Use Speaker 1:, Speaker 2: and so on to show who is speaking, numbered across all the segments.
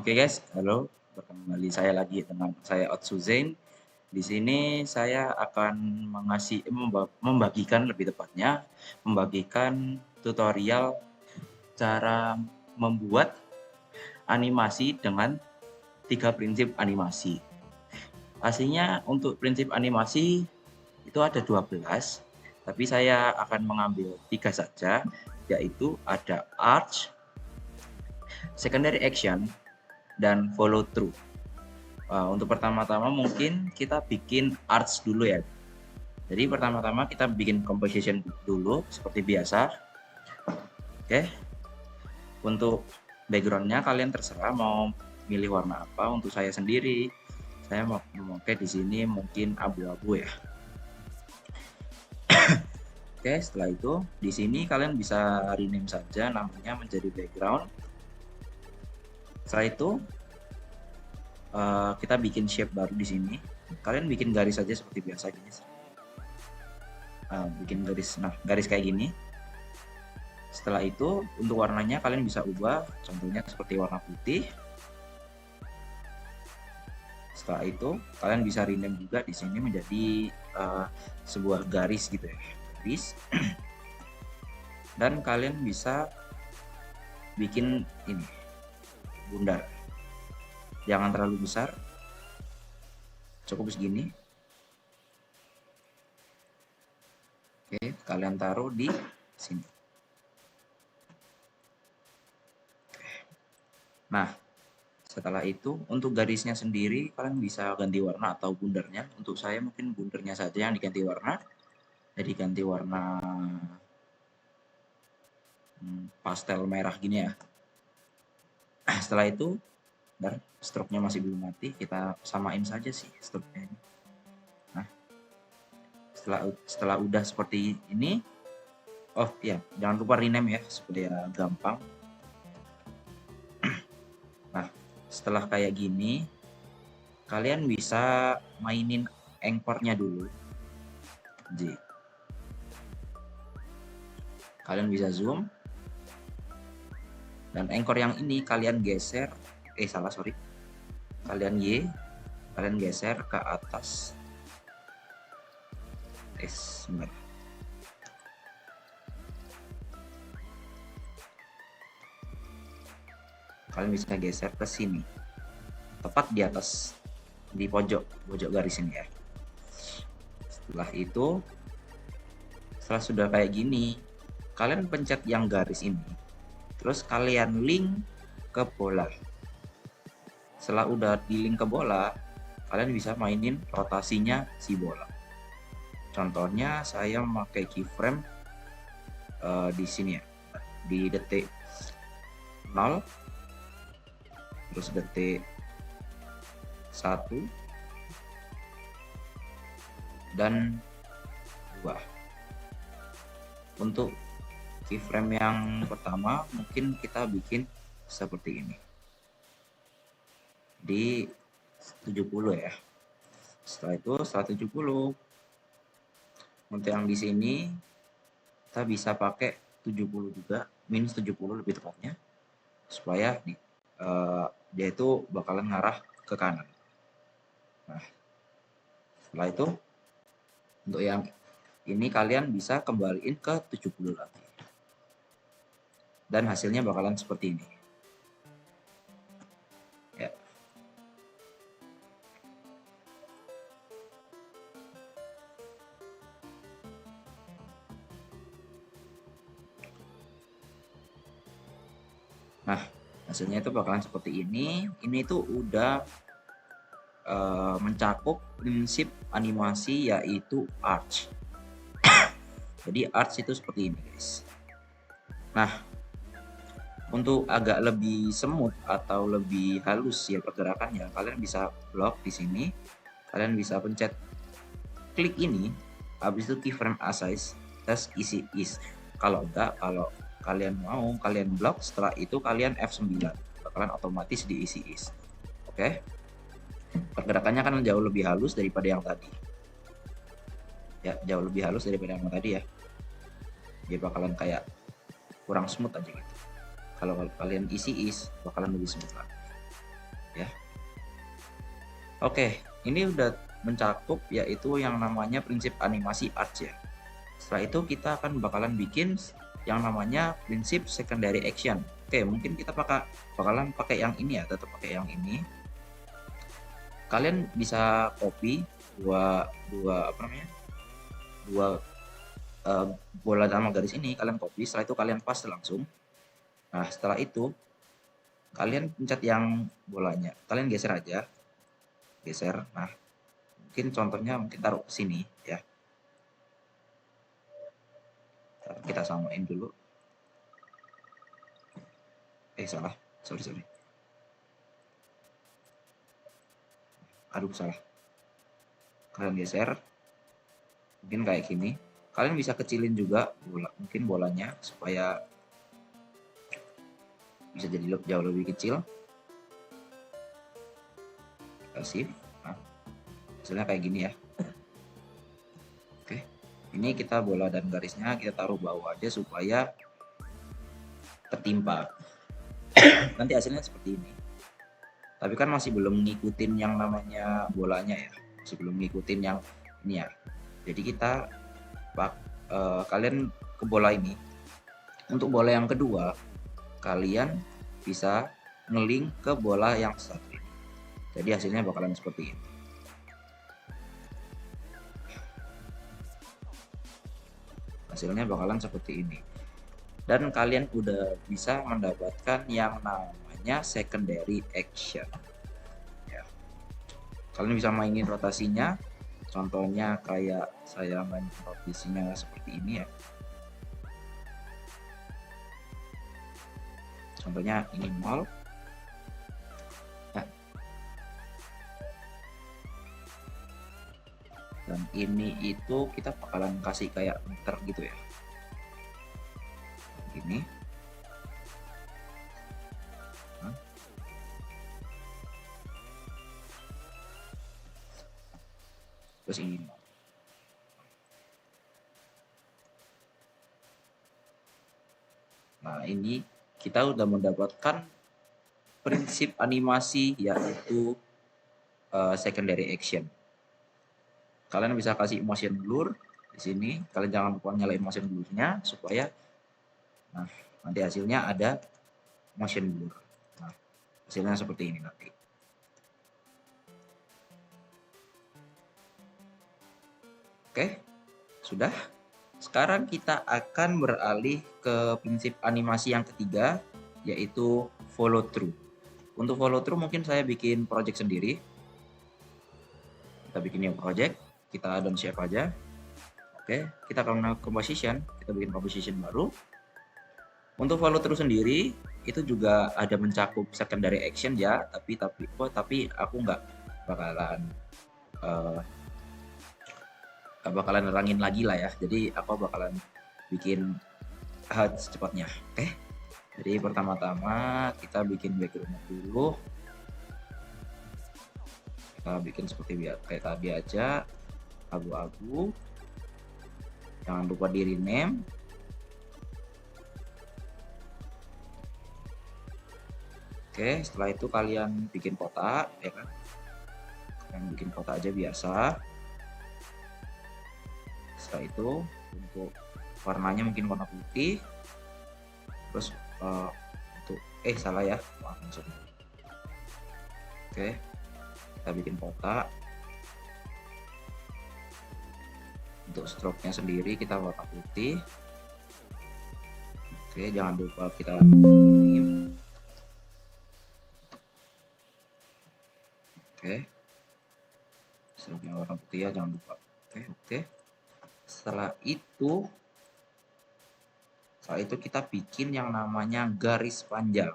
Speaker 1: Oke guys, halo. Kembali saya lagi dengan saya Otsu Zain. Di sini saya akan membagikan lebih tepatnya, membagikan tutorial cara membuat animasi dengan 3 prinsip animasi. Aslinya untuk prinsip animasi itu ada 12, tapi saya akan mengambil 3 saja, yaitu ada arch, secondary action, dan follow through. Untuk pertama-tama mungkin kita bikin arts dulu ya. Jadi pertama-tama kita bikin composition dulu seperti biasa. Oke. Untuk backgroundnya kalian terserah mau milih warna apa. Untuk saya sendiri, saya mau memakai di sini mungkin abu-abu ya. Oke, setelah itu di sini kalian bisa rename saja namanya menjadi background. Setelah itu kita bikin shape baru di sini. Kalian bikin garis saja seperti biasa gini. Bikin garis kayak gini. Setelah itu untuk warnanya kalian bisa ubah, contohnya seperti warna putih. Setelah itu kalian bisa rename juga di sini menjadi sebuah garis gitu ya, garis. Dan kalian bisa bikin ini bundar. Jangan terlalu besar, cukup segini. Oke, kalian taruh di sini. Nah, setelah itu untuk garisnya sendiri kalian bisa ganti warna atau bundarnya. Untuk saya mungkin bundarnya saja yang diganti warna. Jadi ganti warna pastel merah gini ya. Setelah itu stroke-nya masih belum mati, kita samain saja sih stroke-nya ini. Nah, setelah udah seperti ini, oh ya, jangan lupa rename ya, supaya gampang. Nah, setelah kayak gini, kalian bisa mainin anchor-nya dulu. Jadi, kalian bisa zoom, dan anchor yang ini kalian geser, kalian geser ke atas. Sebentar. Kalian bisa geser ke sini, tepat di atas, di pojok garis ini ya. Setelah itu, setelah sudah kayak gini, kalian pencet yang garis ini, terus kalian link ke bola. Setelah udah di link ke bola, kalian bisa mainin rotasinya si bola. Contohnya saya memakai keyframe di sini ya, di detik 0, terus detik 1 dan 2. Untuk keyframe yang pertama mungkin kita bikin seperti ini di 70 ya. Setelah itu 170. Untuk yang di sini kita bisa pakai 70 juga, minus 70 lebih tepatnya, supaya dia itu bakalan ngarah ke kanan. Nah, setelah itu untuk yang ini kalian bisa kembaliin ke 70 lagi. Dan hasilnya bakalan seperti ini. Ya. Nah, hasilnya itu bakalan seperti ini. Ini tuh udah mencakup prinsip animasi yaitu arch. Jadi arch itu seperti ini guys. Nah, untuk agak lebih semut atau lebih halus ya pergerakannya, kalian bisa block di sini. Kalian bisa pencet klik ini, habis itu keyframe asize, tes isi is. Kalau enggak, kalau kalian mau, kalian block, setelah itu kalian F9, bakalan otomatis diisi is. Oke. Pergerakannya kan jauh lebih halus daripada yang tadi. Ya, jauh lebih halus daripada yang tadi ya. Dia bakalan kayak kurang smooth aja gitu. Kalau kalian isi is, bakalan lebih smooth lagi. Oke, ini udah mencakup yaitu yang namanya prinsip animasi arts ya. Setelah itu kita akan bakalan bikin yang namanya prinsip secondary action. Oke, mungkin kita bakalan pakai yang ini ya, tetap pakai yang ini. Kalian bisa copy dua dua apa namanya? Dua bola sama garis ini kalian copy, setelah itu kalian paste langsung. Nah, setelah itu kalian pencet yang bolanya, kalian geser aja, geser. Nah, mungkin contohnya mungkin taruh sini ya. Kita samain dulu. Salah, sorry. Aduh, salah. Kalian geser, mungkin kayak gini. Kalian bisa kecilin juga mungkin bolanya supaya bisa jadi jauh lebih kecil. Kasih. Nah, hasilnya kayak gini ya. Oke, ini kita bola dan garisnya kita taruh bawah aja supaya tertimpa. Nanti hasilnya seperti ini. Tapi kan masih belum ngikutin yang namanya bolanya ya, masih belum ngikutin yang ini ya. Jadi kita kalian ke bola ini. Untuk bola yang kedua, kalian bisa ngelink ke bola yang satu ini. Jadi hasilnya bakalan seperti ini. Hasilnya bakalan seperti ini. Dan kalian udah bisa mendapatkan yang namanya secondary action. Ya. Kalian bisa mainin rotasinya. Contohnya kayak saya main rotasinya seperti ini ya. Contohnya ini 0. Nah. Dan ini itu kita bakalan kasih kayak meter gitu ya. Gini. Nah. Terus ini. Nah, ini kita udah mendapatkan prinsip animasi yaitu secondary action. Kalian bisa kasih motion blur di sini. Kalian jangan lupa nyalain motion blurnya supaya nanti hasilnya ada motion blur. Nah, hasilnya seperti ini nanti. Oke, sudah. Sekarang kita akan beralih ke prinsip animasi yang ketiga, yaitu follow through. Untuk follow through mungkin saya bikin project sendiri. Kita bikin new project, kita add on shape aja. Oke, kita akan composition, kita bikin composition baru. Untuk follow through sendiri itu juga ada mencakup secondary action ya, tapi aku nggak bakalan nerangin lagi lah ya. Jadi aku bakalan bikin secepatnya. Oke. Jadi pertama-tama kita bikin background dulu. Kita bikin seperti kayak tadi aja, abu-abu. Jangan lupa di rename. Oke, setelah itu kalian bikin kotak, ya kan? Kalian bikin kotak aja biasa. Setelah itu untuk warnanya mungkin warna putih. Terus untuk salah ya, maaf maksudnya. Oke, kita bikin kotak. Untuk stroke-nya sendiri kita warna putih. Oke, jangan lupa kita ini. Oke, stroke-nya warna putih ya, jangan lupa. Oke. Setelah itu kita bikin yang namanya garis panjang.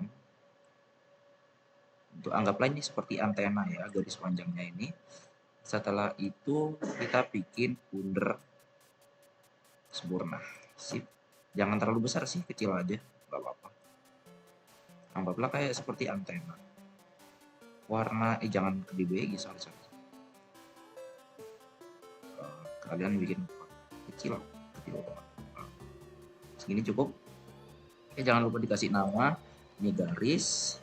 Speaker 1: Untuk anggaplah ini seperti antena ya, garis panjangnya ini. Setelah itu kita bikin bundar sempurna. Sip. Jangan terlalu besar sih, kecil aja, nggak apa-apa. Anggaplah kayak seperti antena. Warna jangan gede banget, sorry. Kalian bikin kecil banget. Segini cukup. Oke, jangan lupa dikasih nama. Ini garis.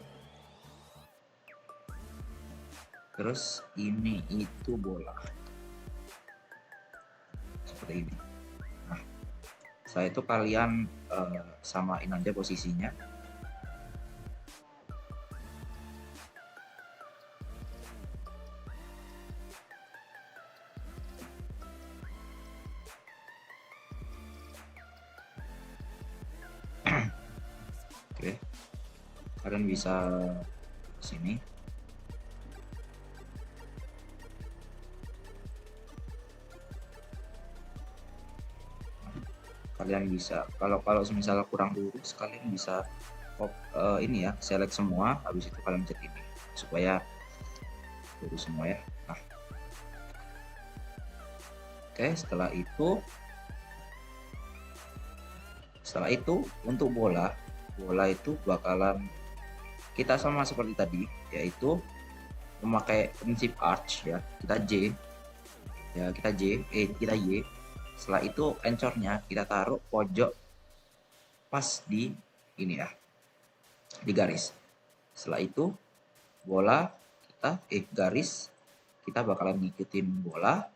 Speaker 2: Terus ini itu bola seperti ini. Nah, setelah itu kalian samain aja posisinya. Oke, kalian bisa sini. Kalian bisa kalau misalnya kurang lurus, kalian bisa ini ya, select semua, habis itu kalian pencet ini supaya lurus semua ya. Nah, oke, setelah itu untuk bola itu bakalan kita sama seperti tadi, yaitu memakai prinsip arch ya. Kita Y. Setelah itu encornya kita taruh pojok pas di ini ya, di garis. Setelah itu bola kita garis kita bakalan ngikutin bola.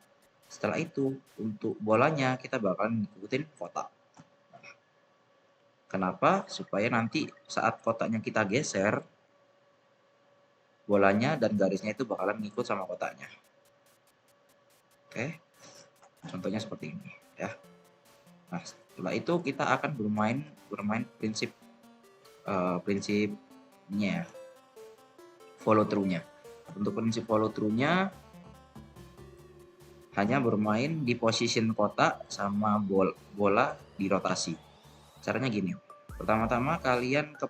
Speaker 2: Setelah itu untuk bolanya kita bakalan ngikutin kotak. Kenapa? Supaya nanti saat kotaknya kita geser, bolanya dan garisnya itu bakalan ngikut sama kotaknya. Oke, contohnya seperti ini ya. Nah, setelah itu kita akan bermain prinsipnya, follow through-nya. Untuk prinsip follow through-nya hanya bermain di position kotak sama bola di rotasi. Caranya gini, pertama-tama kalian ke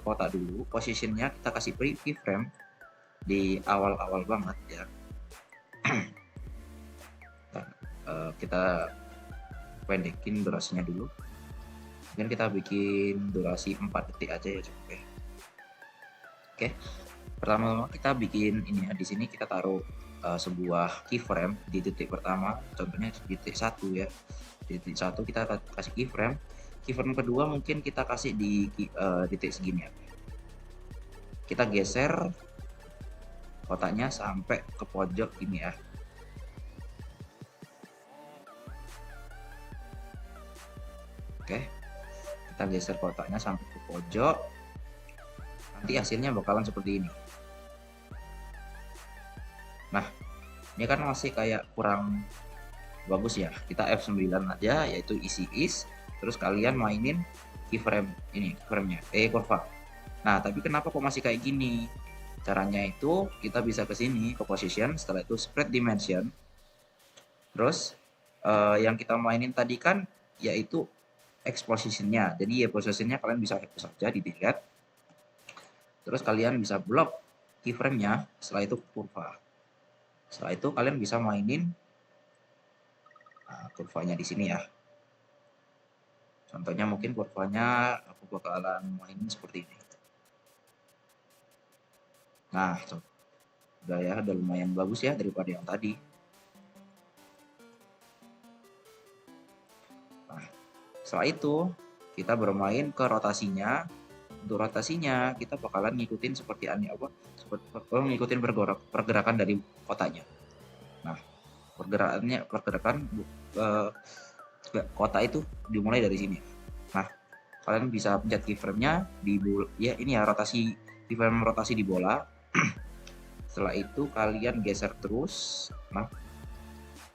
Speaker 2: kotak dulu, positionnya kita kasih keyframe di awal-awal banget ya. Kita pendekin durasinya dulu, dan kita bikin durasi 4 detik aja ya cukup ya. Oke, pertama kita bikin ini ya, di sini kita taruh sebuah keyframe di titik pertama, contohnya di titik 1 ya. Di titik 1 kita kasih keyframe kedua mungkin kita kasih di titik segini ya. Kita geser kotaknya sampai ke pojok ini ya. Oke, kita geser kotaknya sampai ke pojok, nanti hasilnya bakalan seperti ini. Nah, ini kan masih kayak kurang bagus ya, kita F9 aja, yaitu isi is, terus kalian mainin keyframe ini, keyframe-nya kurva. Nah, tapi kenapa kok masih kayak gini? Caranya itu kita bisa ke sini, ke position, setelah itu spread dimension. Terus yang kita mainin tadi kan yaitu X positionnya. Jadi Y positionnya kalian bisa hapus saja di delete. Terus kalian bisa blok keyframe-nya, setelah itu kurva. Setelah itu kalian bisa mainin kurvanya di sini ya. Contohnya mungkin kurvanya aku bakalan mainin seperti ini. Nah, udah ya, udah lumayan bagus ya daripada yang tadi. Nah, setelah itu kita bermain ke rotasinya. Untuk rotasinya kita bakalan ngikutin seperti ngikutin pergerakan dari kotaknya. Nah, pergerakan kotak itu dimulai dari sini. Nah, kalian bisa pencet keyframe-nya di ya ini ya, keyframe rotasi di bola. Setelah itu kalian geser terus. Nah,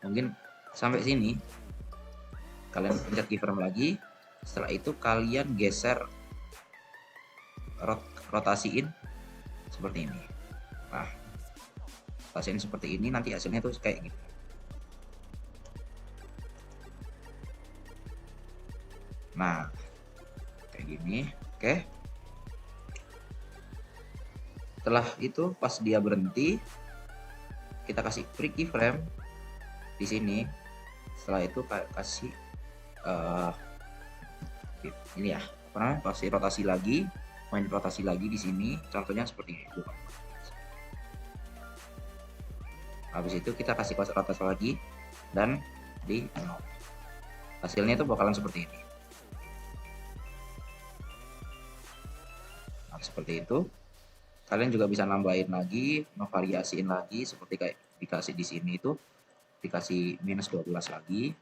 Speaker 2: mungkin sampai sini. Kalian pencet keyframe lagi. Setelah itu kalian geser, rotasiin seperti ini. Nah, rotasiin seperti ini, nanti hasilnya tuh kayak gitu. Nah, kayak gini. Oke. Setelah itu pas dia berhenti, kita kasih free keyframe di sini. Setelah itu kasih ini ya, kasih rotasi lagi, main rotasi lagi di sini. Contohnya seperti ini. Habis itu kita kasih rotasi lagi dan di nol. Hasilnya itu bakalan seperti ini. Nah, seperti itu. Kalian juga bisa nambahin lagi, ngevariasiin lagi seperti kayak dikasih di sini itu dikasih minus 12 lagi.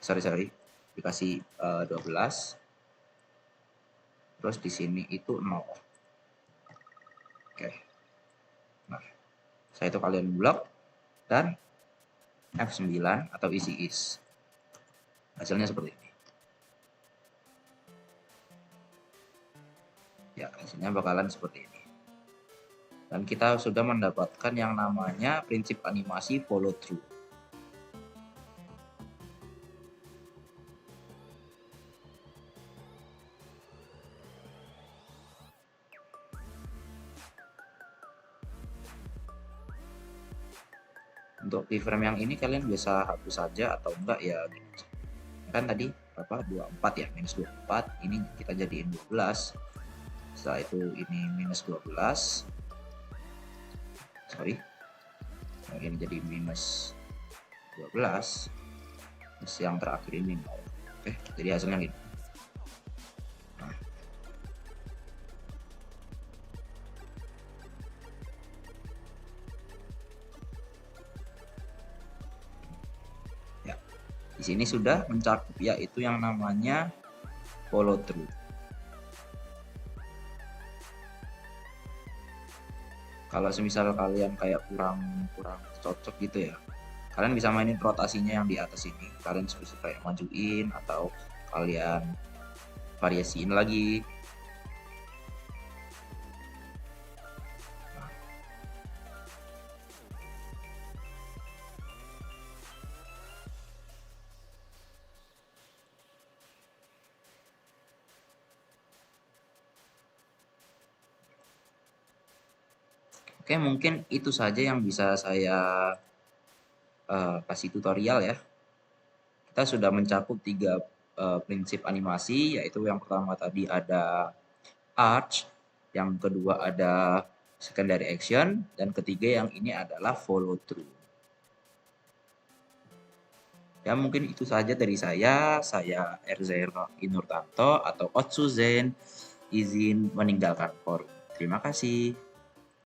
Speaker 2: Sorry, dikasih 12. Terus di sini itu 0. Oke. Nah, saya itu kalian blok dan F9 atau isi is. Hasilnya seperti ini. Ya, hasilnya bakalan seperti ini. Dan kita sudah mendapatkan yang namanya prinsip animasi follow through. Untuk keyframe yang ini kalian bisa hapus saja atau enggak ya gitu. Kan tadi apa 24 ya, minus 24, ini kita jadiin 12. Setelah itu ini minus 12. Sorry. Yang ini jadi minus 12. Terus yang terakhir ini 0. Oke, jadi hasilnya gini. Di sini sudah mencakup yaitu yang namanya follow through. Kalau semisal kalian kayak kurang cocok gitu ya, kalian bisa mainin rotasinya yang di atas ini. Kalian bisa kayak majuin atau kalian variasiin lagi. Oke, mungkin itu saja yang bisa saya kasih tutorial ya. Kita sudah mencakup 3 prinsip animasi, yaitu yang pertama tadi ada arch, yang kedua ada secondary action, dan ketiga yang ini adalah follow through. Ya mungkin itu saja dari saya Erzair Inurtanto atau Otsuzen, izin meninggalkan forum. Terima kasih.